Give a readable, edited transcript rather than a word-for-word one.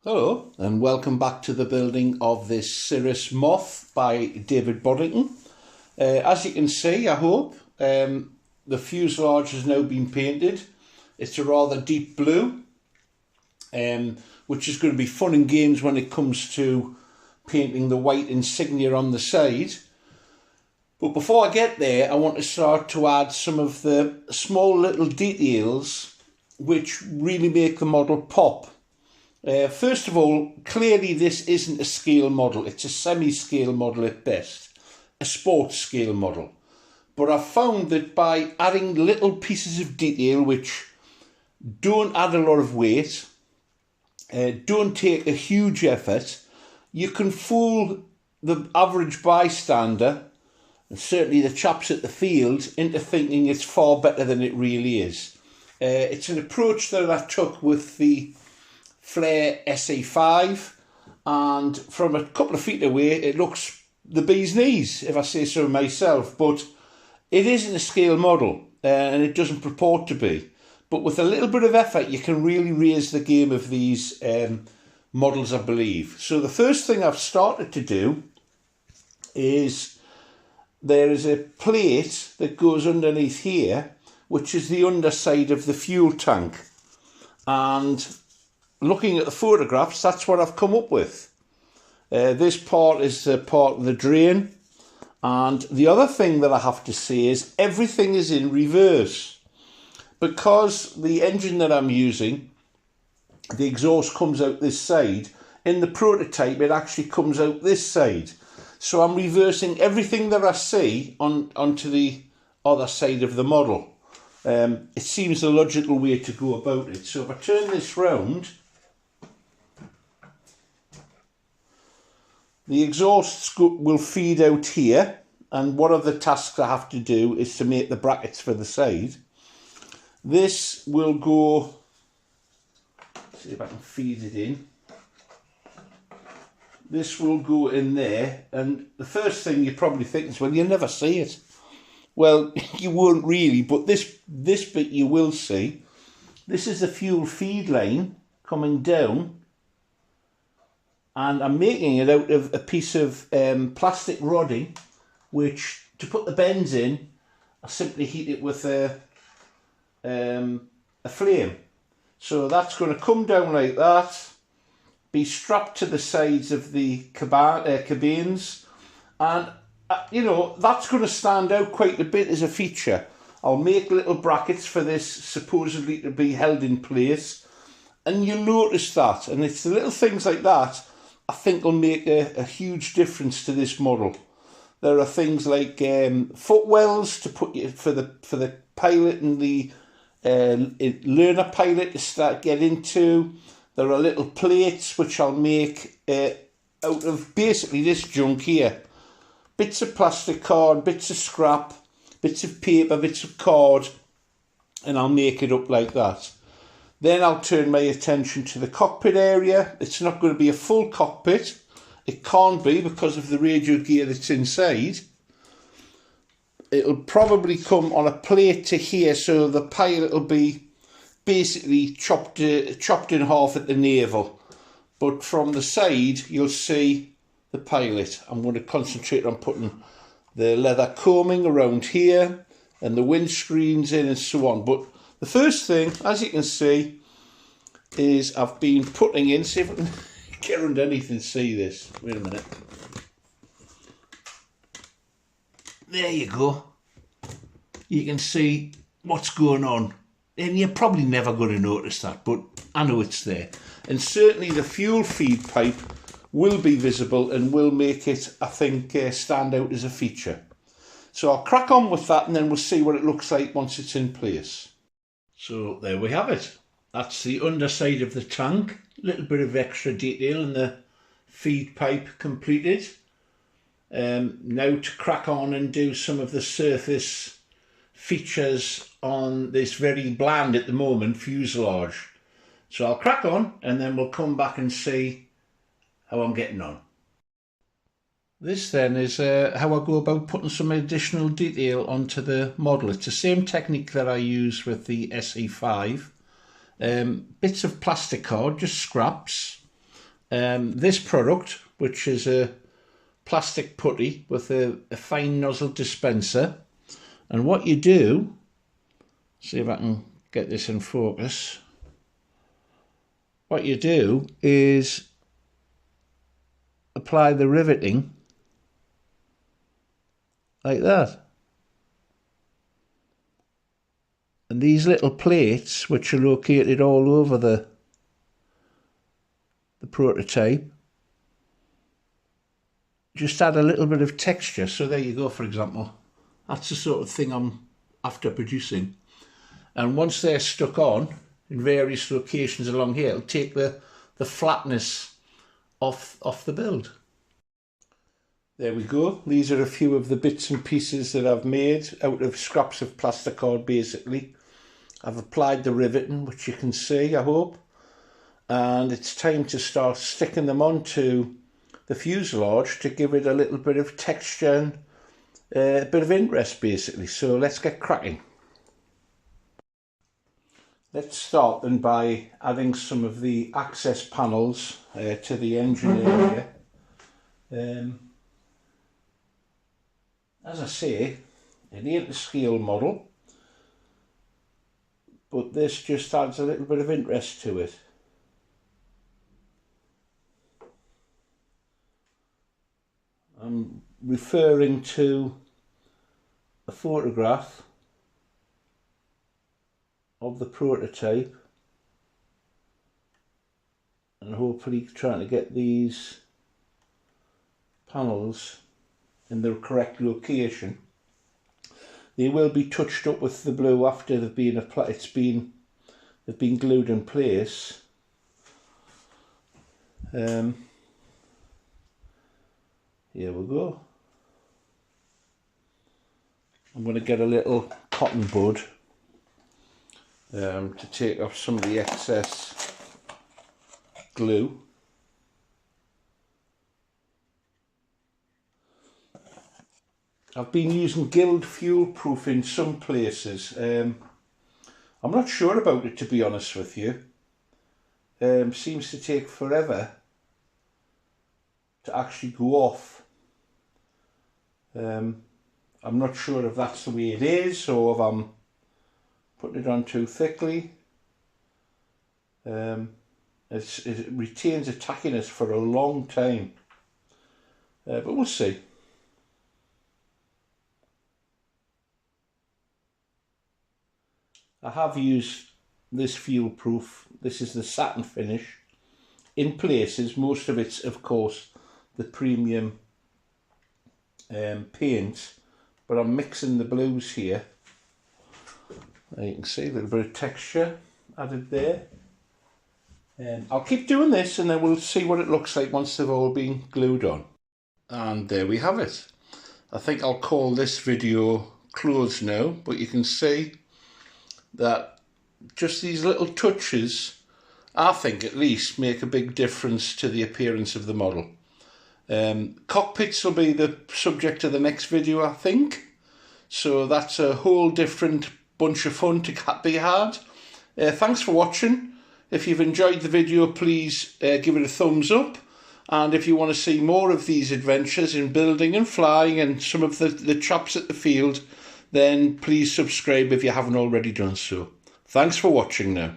Hello and welcome back to the building of this Cirrus Moth by David Boddington. As you can see, I hope, the fuselage has now been painted. It's a rather deep blue, which is going to be fun and games when it comes to painting the white insignia on the side. But before I get there, I want to start to add some of the small little details which really make the model pop. First of all, clearly this isn't a scale model, it's a semi-scale model at best, a sports scale model. But I've found that by adding little pieces of detail which don't add a lot of weight, don't take a huge effort, you can fool the average bystander, and certainly the chaps at the field, into thinking it's far better than it really is. It's an approach that I took with the Flare SA5, and from a couple of feet away it looks the bee's knees, if I say so myself, but it isn't a scale model and it doesn't purport to be. But with a little bit of effort you can really raise the game of these models, I believe. So the first thing I've started to do is there is a plate that goes underneath here which is the underside of the fuel tank, and looking at the photographs, that's what I've come up with. This part is the part of the drain, and the other thing that I have to say is everything is in reverse. Because the engine that I'm using, the exhaust comes out this side, in the prototype it actually comes out this side. So I'm reversing everything that I see onto the other side of the model. It seems the logical way to go about it. So if I turn this round, the exhausts will feed out here, and one of the tasks I have to do is to make the brackets for the side. This will go, see if I can feed it in. This will go in there, and the first thing you probably think is, well, you'll never see it. Well, you won't really, but this bit you will see. This is the fuel feed line coming down, and I'm making it out of a piece of plastic rodding, which, to put the bends in, I simply heat it with a flame. So that's going to come down like that, be strapped to the sides of the cabins, and you know, that's going to stand out quite a bit as a feature. I'll make little brackets for this supposedly to be held in place, and you'll notice that, and it's the little things like that I think will make a huge difference to this model. There are things like footwells to put you for the pilot and the learner pilot to get into. There are little plates which I'll make out of basically this junk here. Bits of plastic card, bits of scrap, bits of paper, bits of card, and I'll make it up like that. Then I'll turn my attention to the cockpit area. It's not going to be a full cockpit. It can't be because of the radio gear that's inside. It'll probably come on a plate to here, so the pilot will be basically chopped in half at the navel. But from the side, you'll see the pilot. I'm going to concentrate on putting the leather coaming around here and the windscreens in and so on. But the first thing, as you can see, is I've been putting in, see if I can get underneath and see this. Wait a minute. There you go. You can see what's going on. And you're probably never going to notice that, but I know it's there. And certainly the fuel feed pipe will be visible and will make it, I think, stand out as a feature. So I'll crack on with that, and then we'll see what it looks like once it's in place. So there we have it. That's the underside of the tank. A little bit of extra detail in the feed pipe completed. Now to crack on and do some of the surface features on this very bland at the moment fuselage. So I'll crack on, and then we'll come back and see how I'm getting on. This then is how I go about putting some additional detail onto the model. It's the same technique that I use with the SE5. Bits of plastic card, just scraps, This product, which is a plastic putty with a fine nozzle dispenser, and what you do, see if I can get this in focus, what you do is apply the riveting like that. And these little plates, which are located all over the prototype, just add a little bit of texture. So there you go, for example. That's the sort of thing I'm after producing. And once they're stuck on in various locations along here, it'll take the flatness off the build. There we go. These are a few of the bits and pieces that I've made out of scraps of plasticard, basically. I've applied the riveting, which you can see, I hope. And it's time to start sticking them onto the fuselage to give it a little bit of texture and a bit of interest, basically. So let's get cracking. Let's start then by adding some of the access panels to the engine area. As I say, it ain't a scale model, but this just adds a little bit of interest to it. I'm referring to a photograph of the prototype and hopefully trying to get these panels in the correct location. They will be touched up with the blue after they've been applied. They've been glued in place. Here we go. I'm going to get a little cotton bud to take off some of the excess glue. I've been using Guild fuel proof in some places. I'm not sure about it, to be honest with you. Seems to take forever to actually go off. I'm not sure if that's the way it is or if I'm putting it on too thickly. It retains a tackiness for a long time, but we'll see. I have used this fuel proof. This is the satin finish. In places, most of it's of course the premium paint, but I'm mixing the blues here. You can see a little bit of texture added there. I'll keep doing this and then we'll see what it looks like once they've all been glued on. And there we have it. I think I'll call this video closed now, but you can see that just these little touches, I think at least, make a big difference to the appearance of the model. Cockpits will be the subject of the next video, I think. So that's a whole different bunch of fun to be had. Thanks for watching. If you've enjoyed the video, please give it a thumbs up. And if you want to see more of these adventures in building and flying and some of the chops at the field, then please subscribe if you haven't already done so. Thanks for watching now.